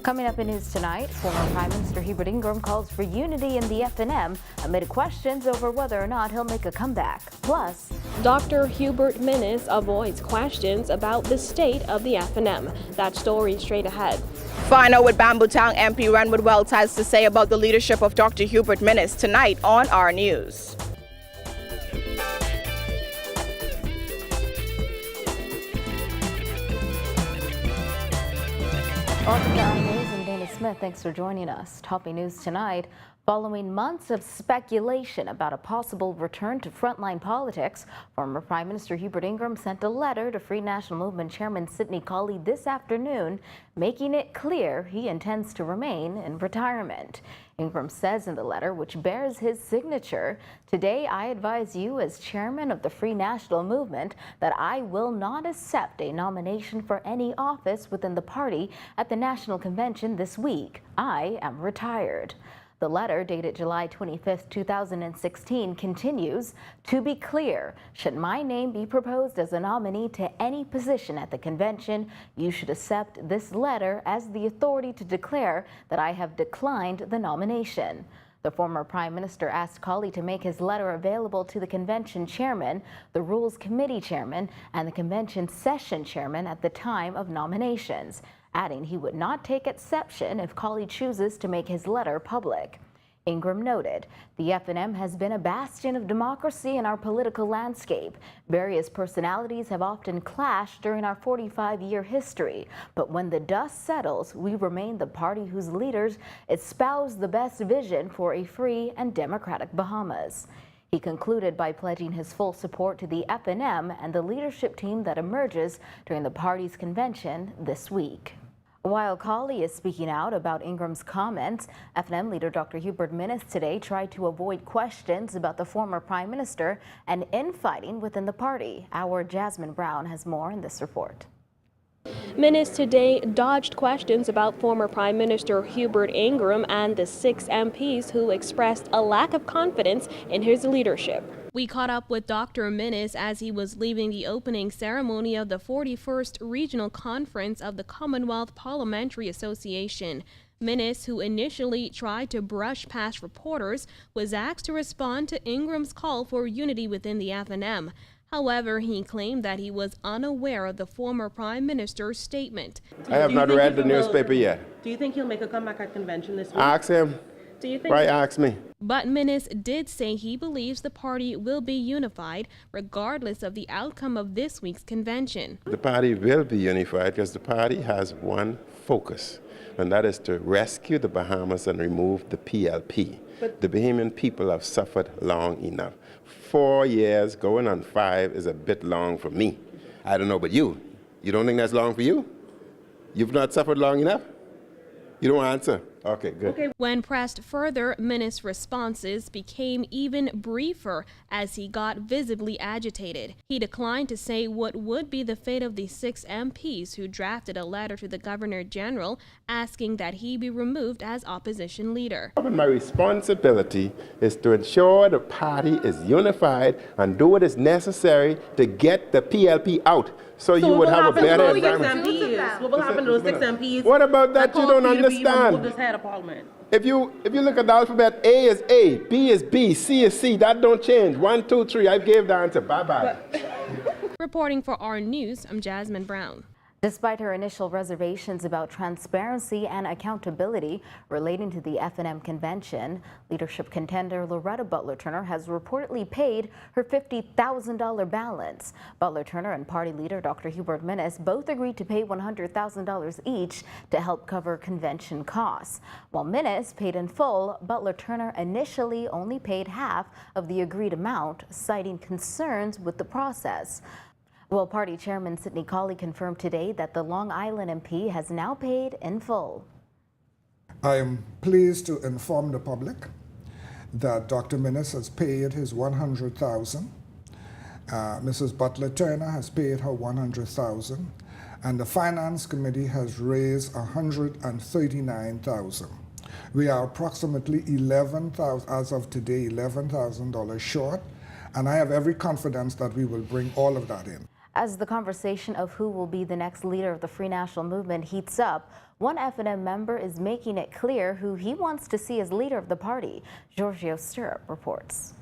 Coming up in news tonight, former Prime Minister Hubert Ingram calls for unity in the FNM amid questions over whether or not he'll make a comeback. Plus, Dr. Hubert Minnis avoids questions about the state of the FNM. That story straight ahead. Find out what Bambootown MP Renwood Wells has to say about the leadership of Dr. Hubert Minnis tonight on our news. Welcome to our news. I'm Dana Smith. Thanks for joining us. Topping news tonight. Following months of speculation about a possible return to frontline politics, former Prime Minister Hubert Ingram sent a letter to Free National Movement Chairman Sidney Colley this afternoon, making it clear he intends to remain in retirement. Ingram says in the letter, which bears his signature, "Today I advise you as chairman of the Free National Movement that I will not accept a nomination for any office within the party at the National Convention this week. I am retired." The letter, dated July 25, 2016, continues, "To be clear, should my name be proposed as a nominee to any position at the convention, you should accept this letter as the authority to declare that I have declined the nomination." The former Prime Minister asked Colley to make his letter available to the convention chairman, the Rules Committee chairman, and the convention session chairman at the time of nominations, adding he would not take exception if Colley chooses to make his letter public. Ingram noted, "The FNM has been a bastion of democracy in our political landscape. Various personalities have often clashed during our 45-year history, but when the dust settles, we remain the party whose leaders espouse the best vision for a free and democratic Bahamas." He concluded by pledging his full support to the FNM and the leadership team that emerges during the party's convention this week. While Colley is speaking out about Ingram's comments, FNM leader Dr. Hubert Minnis today tried to avoid questions about the former Prime Minister and infighting within the party. Our Jasmine Brown has more in this report. Minnis today dodged questions about former Prime Minister Hubert Ingram and the 6 MPs who expressed a lack of confidence in his leadership. We caught up with Dr. Minnis as he was leaving the opening ceremony of the 41st Regional Conference of the Commonwealth Parliamentary Association. Minnis, who initially tried to brush past reporters, was asked to respond to Ingram's call for unity within the FNM. However, he claimed that he was unaware of the former Prime Minister's statement. I have not read the newspaper yet. Do you think he'll make a comeback at convention this week? Ask him. Do you think? Right, ask me. But Minnis did say he believes the party will be unified regardless of the outcome of this week's convention. The party will be unified because the party has one focus, and that is to rescue the Bahamas and remove the PLP. The Bahamian people have suffered long enough. 4 years going on 5 is a bit long for me. I don't know about you. You don't think that's long for you? You've not suffered long enough? You don't answer. Okay, good. Okay. When pressed further, Minnis' responses became even briefer as he got visibly agitated. He declined to say what would be the fate of the 6 MPs who drafted a letter to the Governor General asking that he be removed as opposition leader. My responsibility is to ensure the party is unified and do what is necessary to get the PLP out. So you would have a better environment. What will happen to those 6 MPs? What about that you don't understand? If you look at the alphabet, A is A, B is B, C is C. That don't change. 1, 2, 3. I gave the answer. Bye-bye. Reporting for our news, I'm Jasmine Brown. Despite her initial reservations about transparency and accountability relating to the FNM convention, leadership contender Loretta Butler Turner has reportedly paid her $50,000 balance. Butler Turner and party leader Dr. Hubert Minnis both agreed to pay $100,000 each to help cover convention costs. While Minnis paid in full, Butler Turner initially only paid half of the agreed amount, citing concerns with the process. Well, party chairman Sidney Colley confirmed today that the Long Island MP has now paid in full. I am pleased to inform the public that Dr. Minnis has paid his $100,000. Mrs. Butler Turner has paid her $100,000, and the Finance Committee has raised $139,000. We are approximately $11,000 as of today, $11,000 short, and I have every confidence that we will bring all of that in. As the conversation of who will be the next leader of the Free National Movement heats up, one FNM member is making it clear who he wants to see as leader of the party. Giorgio Stirrup reports.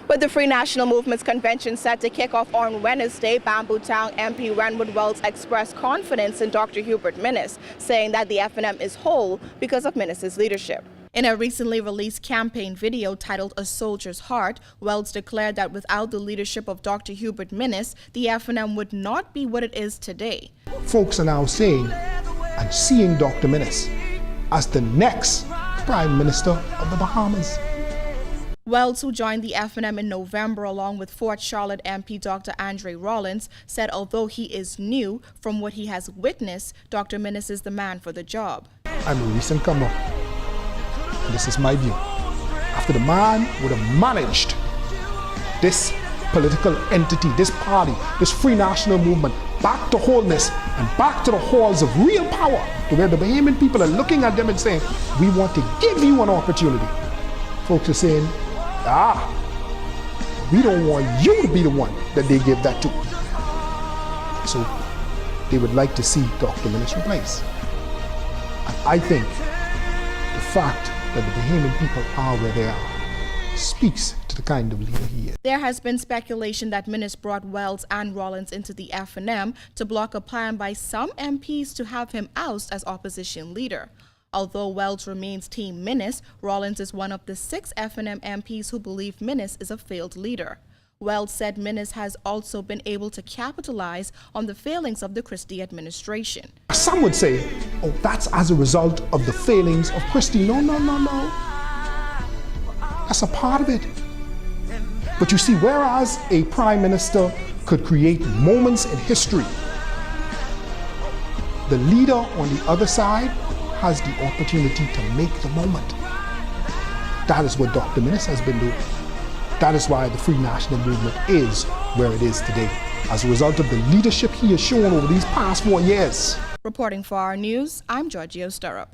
With the Free National Movement's convention set to kick off on Wednesday, Bambootown MP Renwood Wells expressed confidence in Dr. Hubert Minnis, saying that the FNM is whole because of Minnis's leadership. In a recently released campaign video titled A Soldier's Heart, Wells declared that without the leadership of Dr. Hubert Minnis, the FNM would not be what it is today. Folks are now saying and seeing Dr. Minnis as the next Prime Minister of the Bahamas. Wells, who joined the FNM in November along with Fort Charlotte MP Dr. Andre Rollins, said although he is new, from what he has witnessed, Dr. Minnis is the man for the job. I'm a recent comer, and this is my view. After the man would have managed this political entity, this party, this Free National Movement, back to wholeness and back to the halls of real power, to where the Bahamian people are looking at them and saying, we want to give you an opportunity. Folks are saying, we don't want you to be the one that they give that to. So they would like to see Dr. Minnis replaced. And I think the fact that the Bahamian people are where they are speaks to the kind of leader he is. There has been speculation that Minnis brought Wells and Rollins into the FNM to block a plan by some MPs to have him oust as opposition leader. Although Wells remains Team Minnis, Rollins is one of the 6 FNM MPs who believe Minnis is a failed leader. Wells said Minnis has also been able to capitalize on the failings of the Christie administration. Some would say, oh, that's as a result of the failings of Christie. No. That's a part of it. But you see, whereas a prime minister could create moments in history, the leader on the other side has the opportunity to make the moment. That is what Dr. Minnis has been doing. That is why the Free National Movement is where it is today, as a result of the leadership he has shown over these past 4 years. Reporting for our news, I'm Giorgio Stirrup.